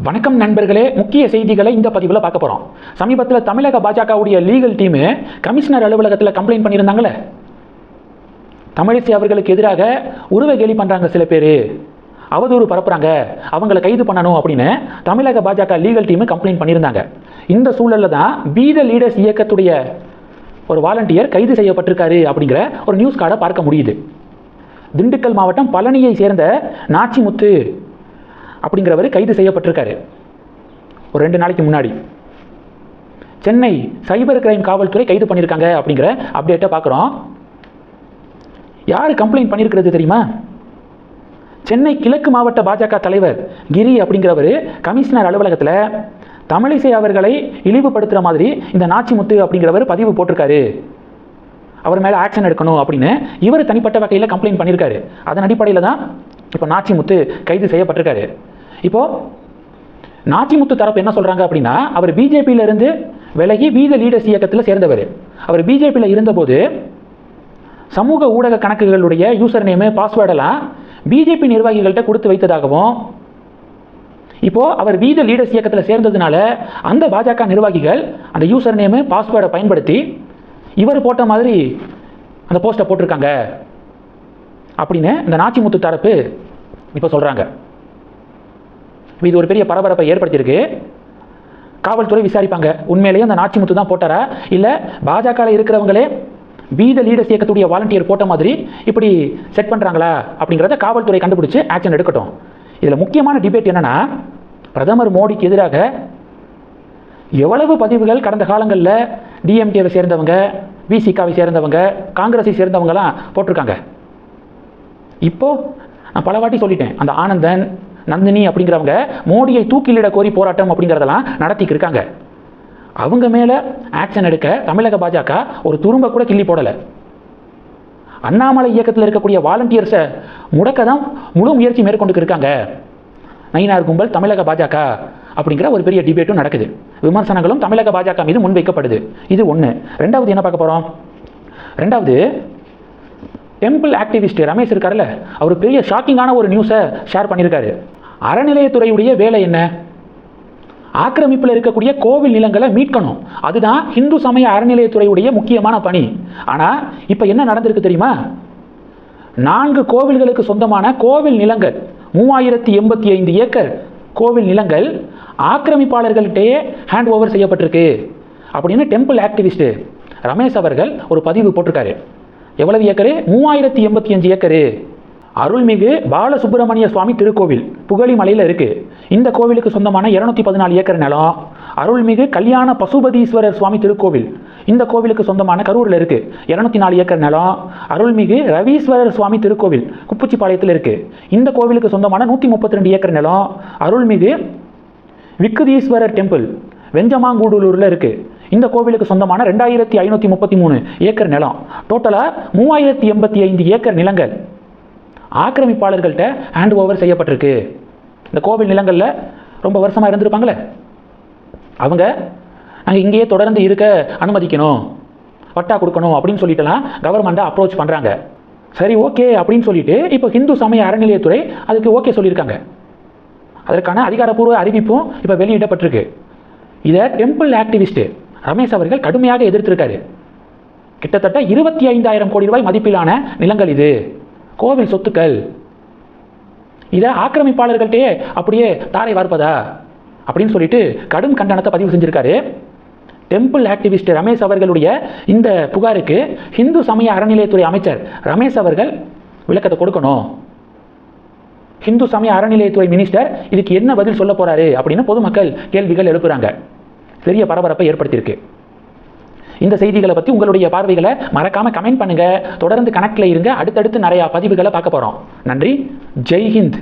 வணக்கம் நண்பர்களே, முக்கிய செய்திகளை இந்த பதிவில் பார்க்க போகிறோம். சமீபத்தில் தமிழக பாஜகவுடைய லீகல் டீமு கமிஷனர் அலுவலகத்தில் கம்ப்ளைண்ட் பண்ணியிருந்தாங்களே, தமிழிசை அவர்களுக்கு எதிராக உருவ கேலி பண்ணுறாங்க, சில பேர் அவதூறு பரப்புறாங்க, அவங்களை கைது பண்ணணும் அப்படின்னு தமிழக பாஜக லீகல் டீமு கம்ப்ளைண்ட் பண்ணியிருந்தாங்க. இந்த சூழலில் தான் பி த லீடர்ஸ் இயக்கத்துடைய ஒரு வாலண்டியர் கைது செய்யப்பட்டிருக்காரு அப்படிங்கிற ஒரு நியூஸ் கார்டை பார்க்க முடியுது. திண்டுக்கல் மாவட்டம் பழனியை சேர்ந்த நாச்சிமுத்து அப்படிங்கிறவர் கைது செய்யப்பட்டிருக்காரு. ஒரு 2 நாளைக்கு முன்னாடி சென்னை சைபர் கிரைம் காவல்துறை கைது பண்ணியிருக்காங்க அப்படிங்கிற அப்டேட்டை பார்க்குறோம். யார் கம்ப்ளைண்ட் பண்ணியிருக்கிறது தெரியுமா? சென்னை கிழக்கு மாவட்ட பாஜக தலைவர் கிரி அப்படிங்கிறவர் கமிஷனர் அலுவலகத்தில் தமிழிசை அவர்களை இழிவுபடுத்துகிற மாதிரி இந்த நாச்சிமுத்து அப்படிங்கிறவர் பதிவு போட்டிருக்காரு, அவர் மேலே ஆக்ஷன் எடுக்கணும் அப்படின்னு இவர் தனிப்பட்ட வகையில் கம்ப்ளைண்ட் பண்ணியிருக்காரு. அதன் அடிப்படையில் தான் இப்போ நாச்சிமுத்து கைது செய்யப்பட்டிருக்காரு. இப்போது நாச்சிமுத்து தரப்பு என்ன சொல்கிறாங்க அப்படின்னா, அவர் பிஜேபியிலிருந்து விலகி பி த லீடர்ஸ் இயக்கத்தில் சேர்ந்தவர். அவர் பிஜேபியில் இருந்தபோது சமூக ஊடக கணக்குகளுடைய யூசர் நேமு பாஸ்வேர்டெல்லாம் பிஜேபி நிர்வாகிகள்கிட்ட கொடுத்து வைத்ததாகவும், இப்போது அவர் பி த லீடர்ஸ் இயக்கத்தில் சேர்ந்ததுனால அந்த பாஜக நிர்வாகிகள் அந்த யூசர் நேமு பாஸ்வேர்டை பயன்படுத்தி இவர் போட்ட மாதிரி அந்த போஸ்ட்டை போட்டிருக்காங்க அப்படின்னு இந்த நாச்சிமுத்து தரப்பு இப்போ சொல்கிறாங்க. இது ஒரு பெரிய பரபரப்பை ஏற்படுத்தியிருக்கு. காவல்துறை விசாரிப்பாங்க, உண்மையிலேயே அந்த நாச்சிமுத்து தான் போட்டாரா, இல்லை பாஜகவில் இருக்கிறவங்களே பி த லீடர்ஸ் இயக்கத்துடைய வாலண்டியர் போட்ட மாதிரி இப்படி செட் பண்ணுறாங்களா அப்படிங்கிறத காவல்துறை கண்டுபிடிச்சு ஆக்ஷன் எடுக்கட்டும். இதில் முக்கியமான டிபேட் என்னென்னா, பிரதமர் மோடிக்கு எதிராக எவ்வளவு பதிவுகள் கடந்த காலங்களில் டிஎம்கேவை சேர்ந்தவங்க, விசிகாவை சேர்ந்தவங்க, காங்கிரஸை சேர்ந்தவங்கலாம் போட்டிருக்காங்க. இப்போது நான் பல வாட்டி சொல்லிட்டேன், அந்த ஆனந்தன், நந்தினி அப்படிங்கிறவங்க மோடியை தூக்கிலிட கோரி போராட்டம் அப்படிங்கிறதெல்லாம் நடத்திக்கிருக்காங்க. அவங்க மேலே ஆக்ஷன் எடுக்க தமிழக பாஜக ஒரு துரும்ப கூட கிள்ளி போடலை. அண்ணாமலை இயக்கத்தில் இருக்கக்கூடிய வாலண்டியர்ஸை முடக்க தான் முழு முயற்சி மேற்கொண்டு இருக்காங்க. நயினார் கும்பல் தமிழக பாஜக அப்படிங்கிற ஒரு பெரிய டிபேட்டும் நடக்குது. விமர்சனங்களும் தமிழக பாஜக மீது முன்வைக்கப்படுது. இது ஒன்று. ரெண்டாவது என்ன பார்க்க போகிறோம்? ரெண்டாவது, டெம்பிள் ஆக்டிவிஸ்ட் ரமேஷ் இருக்கார்ல, அவர் பெரிய ஷாக்கிங்கான ஒரு நியூஸை ஷேர் பண்ணியிருக்காரு. அறநிலையத்துறையுடைய வேலை என்ன? ஆக்கிரமிப்பில் இருக்கக்கூடிய கோவில் நிலங்களை மீட்கணும். அதுதான் இந்து சமய அறநிலையத்துறையுடைய முக்கியமான பணி. ஆனால் இப்போ என்ன நடந்திருக்கு தெரியுமா? 4 கோவில்களுக்கு சொந்தமான கோவில் நிலங்கள், 3085 ஏக்கர் கோவில் நிலங்கள் ஆக்கிரமிப்பாளர்கள்ட்டே ஹேண்ட் ஓவர் செய்யப்பட்டிருக்கு அப்படின்னு டெம்பிள் ஆக்டிவிஸ்ட் ரமேஷ் அவர்கள் ஒரு பதிவு போட்டிருக்காரு. எவ்வளவு ஏக்கரு? 3085 ஏக்கரு. அருள்மிகு பாலசுப்பிரமணிய சுவாமி திருக்கோவில் புகழிமலையில் இருக்குது. இந்த கோவிலுக்கு சொந்தமான 214 ஏக்கர் நிலம். அருள்மிகு கல்யாண பசுபதீஸ்வரர் சுவாமி திருக்கோவில் இந்த கோவிலுக்கு சொந்தமான கரூரில் இருக்குது, 204 ஏக்கர் நிலம். அருள்மிகு ரவீஸ்வரர் சுவாமி திருக்கோவில் குப்புச்சிப்பாளையத்தில் இருக்குது. இந்த கோவிலுக்கு சொந்தமான 132 ஏக்கர் நிலம். அருள்மிகு விக்குதீஸ்வரர் டெம்பிள் வெஞ்சமாங்கூடலூரில் இருக்குது. இந்த கோவிலுக்கு சொந்தமான 2533 ஏக்கர் நிலம். டோட்டலாக 3085 ஏக்கர் நிலங்கள் ஆக்கிரமிப்பாளர்கள்ட்ட ஹேண்ட் ஓவர் செய்யப்பட்டிருக்கு. இந்த கோவில் நிலங்களில் ரொம்ப வருஷமாக இருந்திருப்பாங்களே, அவங்க நாங்கள் இங்கேயே தொடர்ந்து இருக்க அனுமதிக்கணும், பட்டா கொடுக்கணும் அப்படின்னு சொல்லிட்டுலாம் கவர்மெண்ட்டை அப்ரோச் பண்ணுறாங்க. சரி, ஓகே அப்படின்னு சொல்லிட்டு இப்போ இந்து சமய அறநிலையத்துறை அதுக்கு ஓகே சொல்லியிருக்காங்க. அதற்கான அதிகாரப்பூர்வ அறிவிப்பும் இப்போ வெளியிடப்பட்டிருக்கு. இதை டெம்பிள் ஆக்டிவிஸ்ட் ரமேஷ் அவர்கள் கடுமையாக எதிர்த்திருக்காரு. கிட்டத்தட்ட 25,000 கோடி ரூபாய் மதிப்பிலான நிலங்கள், இது கோவில் சொத்துக்கள், இதை ஆக்கிரமிப்பாளர்கள்ட்டே அப்படியே தாரை வார்ப்பதா அப்படின்னு சொல்லிட்டு கடும் கண்டனத்தை பதிவு செஞ்சிருக்காரு. டெம்பிள் ஆக்டிவிஸ்ட் ரமேஷ் அவர்களுடைய இந்த புகாருக்கு இந்து சமய அறநிலையத்துறை அமைச்சர் ரமேஷ் அவர்கள் விளக்கத்தை கொடுக்கணும். இந்து சமய அறநிலையத்துறை மினிஸ்டர் இதுக்கு என்ன பதில் சொல்ல போறாரு அப்படின்னு பொதுமக்கள் கேள்விகள் எழுப்புறாங்க. பெரிய பரபரப்பை ஏற்படுத்தியிருக்கு. இந்த செய்திகளை பற்றி உங்களுடைய பார்வைகளை மறக்காமல் கமெண்ட் பண்ணுங்கள். தொடர்ந்து கனெக்டில் இருங்க. அடுத்தடுத்து நிறையா பதிவுகளை பார்க்க போகிறோம். நன்றி. ஜெய் ஹிந்த்.